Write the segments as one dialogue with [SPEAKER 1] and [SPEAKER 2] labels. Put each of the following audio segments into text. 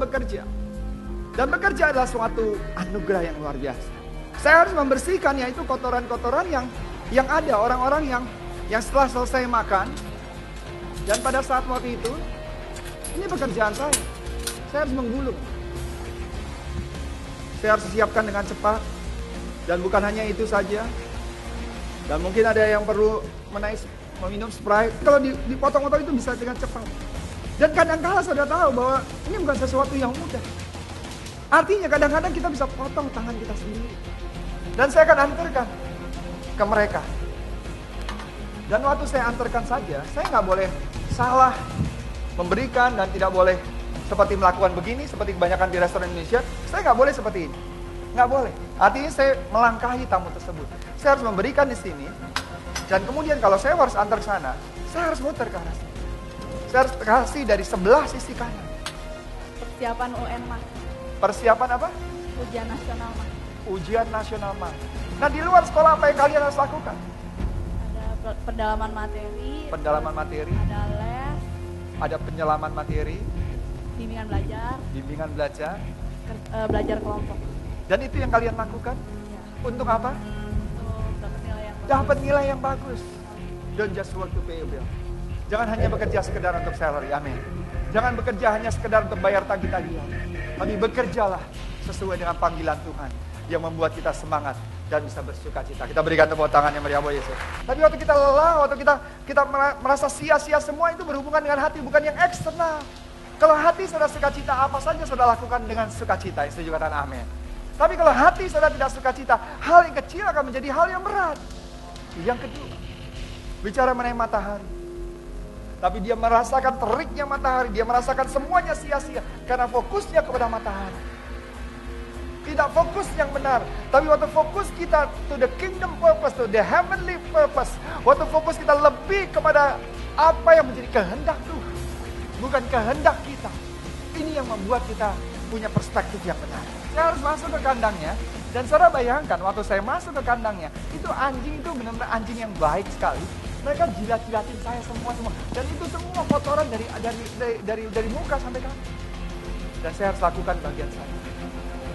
[SPEAKER 1] bekerja. Dan bekerja adalah suatu anugerah yang luar biasa. Saya harus membersihkan yaitu kotoran-kotoran yang ada. Orang-orang yang setelah selesai makan. Dan pada saat waktu itu, ini pekerjaan saya. Saya harus menggulung. Saya harus siapkan dengan cepat. Dan bukan hanya itu saja. Dan mungkin ada yang perlu meminum Sprite. Kalau dipotong-potong itu bisa dengan cepat. Dan kadang-kala saudara tahu bahwa ini bukan sesuatu yang mudah. Artinya kadang-kadang kita bisa potong tangan kita sendiri. Dan saya akan antarkan ke mereka. Dan waktu saya antarkan saja, saya nggak boleh salah memberikan dan tidak boleh seperti melakukan begini, seperti kebanyakan di restoran Indonesia. Saya nggak boleh seperti ini. Nggak boleh. Artinya saya melangkahi tamu tersebut. Saya harus memberikan di sini. Dan kemudian kalau saya harus antar ke sana, saya harus muter ke arah sini. Saya harus kasih dari sebelah sisi kanan.
[SPEAKER 2] Persiapan UN, Mas.
[SPEAKER 1] Persiapan apa?
[SPEAKER 2] Ujian nasional, Mas.
[SPEAKER 1] Ujian nasional, Mas. Nah, di luar sekolah apa yang kalian harus lakukan?
[SPEAKER 2] Ada pendalaman materi.
[SPEAKER 1] Pendalaman materi.
[SPEAKER 2] Ada les.
[SPEAKER 1] Ada penyelaman materi.
[SPEAKER 2] Bimbingan belajar.
[SPEAKER 1] Bimbingan belajar.
[SPEAKER 2] Belajar kelompok.
[SPEAKER 1] Dan itu yang kalian lakukan?
[SPEAKER 2] Ya.
[SPEAKER 1] Untuk apa?
[SPEAKER 2] Untuk dapat nilai yang bagus.
[SPEAKER 1] Dapat nilai yang bagus. Don't just work to pay a bill. Jangan hanya bekerja sekedar untuk salary, amin. Jangan bekerja hanya sekedar untuk bayar tagih-tagihan. Tapi bekerjalah sesuai dengan panggilan Tuhan yang membuat kita semangat dan bisa bersuka cita. Kita berikan tepuk tangan yang meriah buat Yesus. Tapi waktu kita lelah, waktu kita merasa sia-sia, semua itu berhubungan dengan hati, bukan yang eksternal. Kalau hati saudara sukacita, apa saja saudara lakukan dengan sukacita. Setuju katakan amin. Tapi kalau hati saudara tidak sukacita, hal yang kecil akan menjadi hal yang berat. Yang kedua, bicara mengenai matahari. Tapi dia merasakan teriknya matahari, dia merasakan semuanya sia-sia karena fokusnya kepada matahari. Tidak fokus yang benar, tapi waktu fokus kita to the kingdom purpose, to the heavenly purpose. Waktu fokus kita lebih kepada apa yang menjadi kehendak Tuhan, bukan kehendak kita. Ini yang membuat kita punya perspektif yang benar. Saya harus masuk ke kandangnya, dan saudara bayangkan waktu saya masuk ke kandangnya, itu anjing itu benar-benar anjing yang baik sekali. Mereka jilat-jilatin saya semua. Dan itu semua kotoran dari muka sampai kaki. Dan saya harus lakukan bagian saya.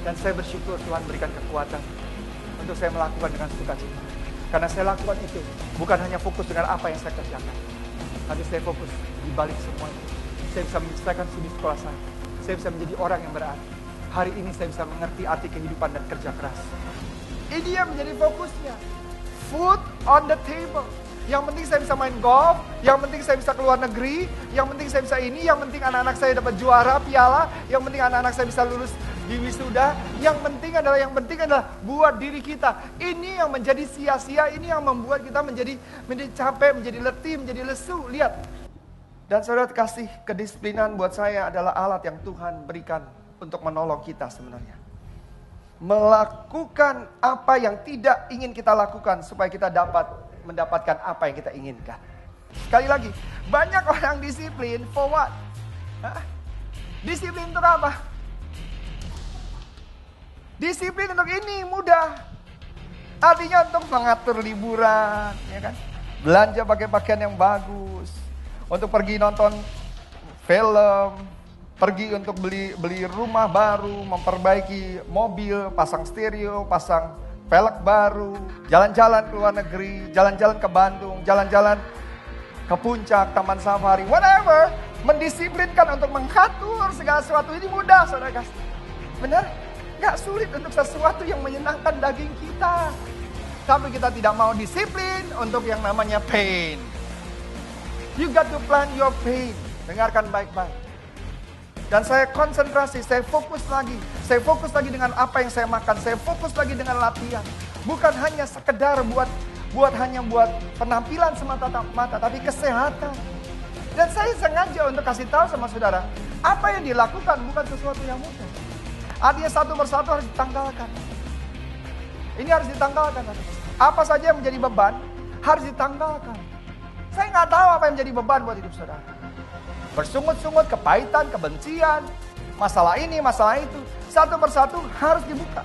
[SPEAKER 1] Dan saya bersyukur Tuhan berikan kekuatan untuk saya melakukan dengan sukacita. Karena saya lakukan itu bukan hanya fokus dengan apa yang saya kerjakan. Tapi saya fokus di balik semua itu. Saya bisa menyelesaikan studi sekolah saya. Saya bisa menjadi orang yang berarti. Hari ini saya bisa mengerti arti kehidupan dan kerja keras. Ini yang menjadi fokusnya. Food on the table. Yang penting saya bisa main golf, yang penting saya bisa keluar negeri, yang penting saya bisa ini, yang penting anak-anak saya dapat juara, piala, yang penting anak-anak saya bisa lulus di wisuda, yang penting adalah buat diri kita. Ini yang menjadi sia-sia, ini yang membuat kita menjadi capek, menjadi letih, menjadi lesu. Lihat. Dan saudara kasih kedisiplinan buat saya adalah alat yang Tuhan berikan untuk menolong kita sebenarnya. Melakukan apa yang tidak ingin kita lakukan supaya kita dapat mendapatkan apa yang kita inginkan. Sekali lagi, banyak orang disiplin for what? Disiplin untuk apa? Disiplin untuk ini mudah. Artinya untuk mengatur liburan, ya kan? Belanja pakai pakaian yang bagus, untuk pergi nonton film, pergi untuk beli rumah baru, memperbaiki mobil, pasang stereo, pasang pelek baru, jalan-jalan ke luar negeri, jalan-jalan ke Bandung, jalan-jalan ke puncak, taman safari, whatever. Mendisiplinkan untuk mengatur segala sesuatu ini mudah, saudara kasih. Benar? Gak sulit untuk sesuatu yang menyenangkan daging kita. Tapi kita tidak mau disiplin untuk yang namanya pain. You got to plan your pain. Dengarkan baik-baik. Dan saya konsentrasi, saya fokus lagi. Saya fokus lagi dengan apa yang saya makan. Saya fokus lagi dengan latihan. Bukan hanya sekedar buat penampilan semata-mata, tapi kesehatan. Dan saya sengaja untuk kasih tahu sama saudara, apa yang dilakukan bukan sesuatu yang mudah. Artinya satu persatu harus ditanggalkan. Ini harus ditanggalkan. Apa saja yang menjadi beban, harus ditanggalkan. Saya nggak tahu apa yang menjadi beban buat hidup saudara. Bersungut-sungut, kepahitan, kebencian, masalah ini, masalah itu. Satu persatu harus dibuka,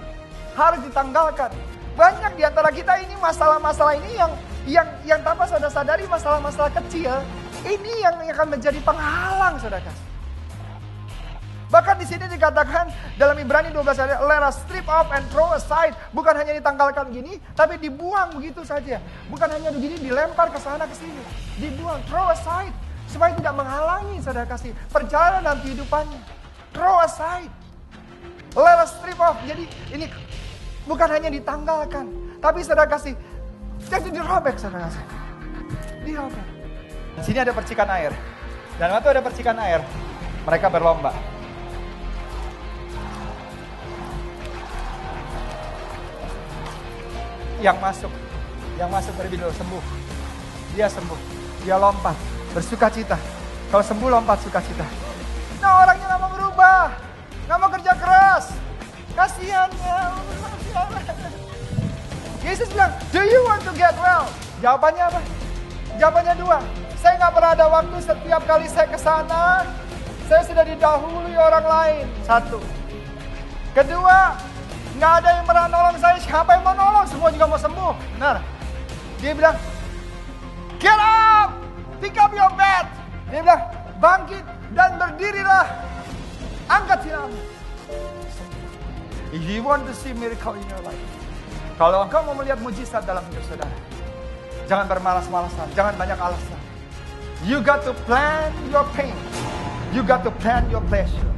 [SPEAKER 1] harus ditanggalkan. Banyak di antara kita ini masalah-masalah ini yang tanpa saudara sadari masalah-masalah kecil. Ini yang akan menjadi penghalang saudara. Bahkan di sini dikatakan dalam Ibrani 12 ayat, let us strip off and throw aside. Bukan hanya ditanggalkan gini, tapi dibuang begitu saja. Bukan hanya begini, dilempar ke sana ke sini. Dibuang, throw aside. Supaya tidak menghalangi saudara kasih perjalanan dalam kehidupannya. Throw aside. Let us strip off. Jadi ini bukan hanya ditanggalkan, tapi saudara kasih, jadi dirobek saudara kasih. Dirobek. Di sini ada percikan air. Dan waktu ada percikan air, mereka berlomba. Yang masuk terlebih dulu sembuh. Dia sembuh, dia lompat, bersuka cita. Kalau sembuh lompat sukacita. Nah orangnya nggak mau berubah, nggak mau kerja keras. Kasihannya. Yesus bilang, do you want to get well? Jawabannya apa? Jawabannya dua. Saya nggak pernah ada waktu setiap kali saya ke sana. Saya sudah didahului orang lain. Satu. Kedua, nggak ada yang pernah nolong saya. Siapa yang mau nolong? Semua juga mau sembuh. Benar. Dia bilang, get up, pick up your bed. Dia bilang, bangkit dan berdirilah. Angkat sinamu. If you want to see miracle in your life, kalau engkau mau melihat mujizat dalam hidup saudara, jangan bermalas-malasan, jangan banyak alasan. You got to plan your pain. You got to plan your pleasure.